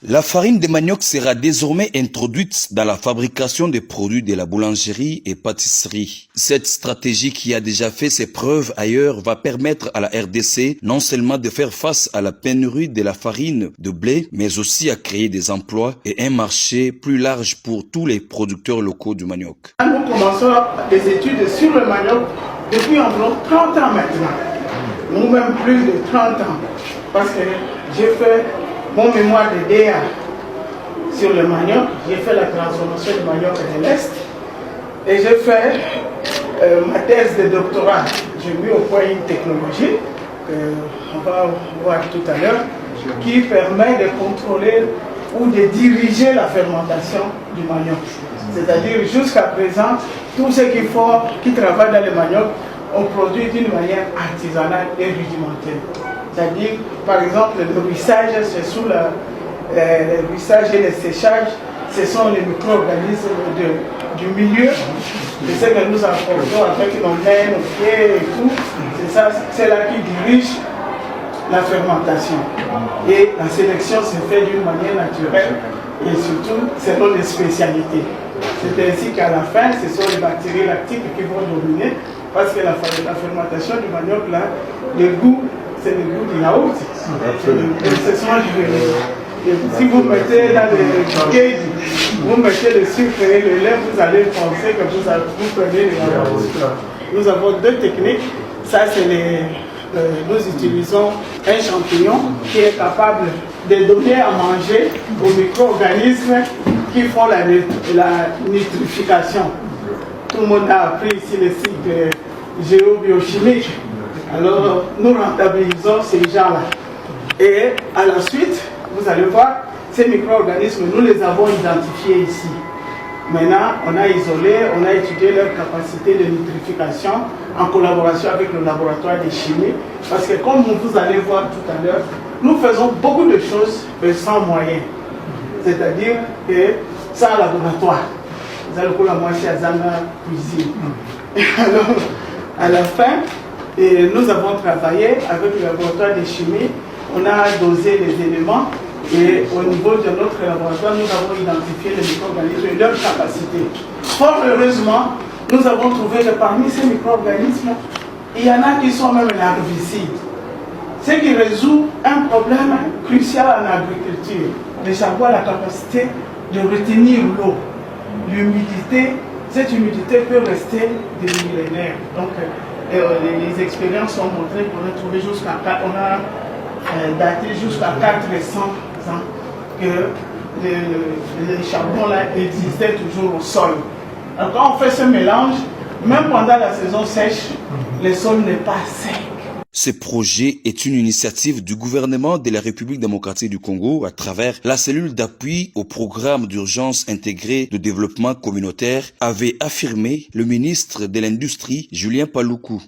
La farine de manioc sera désormais introduite dans la fabrication des produits de la boulangerie et pâtisserie. Cette stratégie qui a déjà fait ses preuves ailleurs va permettre à la RDC non seulement de faire face à la pénurie de la farine de blé, mais aussi à créer des emplois et un marché plus large pour tous les producteurs locaux du manioc. Nous commençons des études sur le manioc depuis environ 30 ans maintenant, ou même plus de 30 ans, parce que j'ai fait mon mémoire de DA sur le manioc, j'ai fait la transformation du manioc de l'Est et j'ai fait ma thèse de doctorat. J'ai mis au point une technologie, on va voir tout à l'heure, qui permet de contrôler ou de diriger la fermentation du manioc. C'est-à-dire jusqu'à présent, tous ceux qui travaillent dans le manioc ont produit d'une manière artisanale et rudimentaire. C'est-à-dire, par exemple, le ruissage, c'est sous le ruissage et le séchage, ce sont les micro-organismes du milieu. C'est ce que nous apportons avec nos mains, nos pieds et tout. C'est là qui dirige la fermentation. Et la sélection se fait d'une manière naturelle et surtout selon les spécialités. C'est ainsi qu'à la fin, ce sont les bactéries lactiques qui vont dominer parce que la fermentation du manioc, là, le goût, c'est le goût du yaourt. Si vous mettez dans le cake, vous mettez le sucre et le lait, vous allez penser que vous prenez le yaourt. Nous avons deux techniques. Ça, c'est nous utilisons un champignon qui est capable de donner à manger aux micro-organismes qui font la nitrification. Tout le monde a appris ici le cycle géobiochimique. Alors, nous rentabilisons ces gens-là. Et à la suite, vous allez voir, ces micro-organismes, nous les avons identifiés ici. Maintenant, on a isolé, on a étudié leur capacité de nitrification en collaboration avec le laboratoire de chimie. Parce que comme vous allez voir tout à l'heure, nous faisons beaucoup de choses, mais sans moyens. C'est-à-dire que sans laboratoire. Vous allez voir la moitié à Zana cuisine. Alors, à la fin, nous avons travaillé avec le laboratoire de chimie. On a dosé les éléments. Et au niveau de notre laboratoire, nous avons identifié les micro-organismes et leurs capacités. Fort heureusement, nous avons trouvé que parmi ces micro-organismes, il y en a qui sont même larvicides. Ce qui résout un problème crucial en agriculture. Le charbon a la capacité de retenir l'eau. L'humidité, cette humidité peut rester des millénaires. Donc, les expériences ont montré qu'on a trouvé jusqu'à 4, on a daté jusqu'à 400 ans que le charbon là existait toujours au sol. Alors quand on fait ce mélange, même pendant la saison sèche, le sol n'est pas sec. Ce projet est une initiative du gouvernement de la République démocratique du Congo à travers la cellule d'appui au programme d'urgence intégré de développement communautaire, avait affirmé le ministre de l'Industrie, Julien Paluku.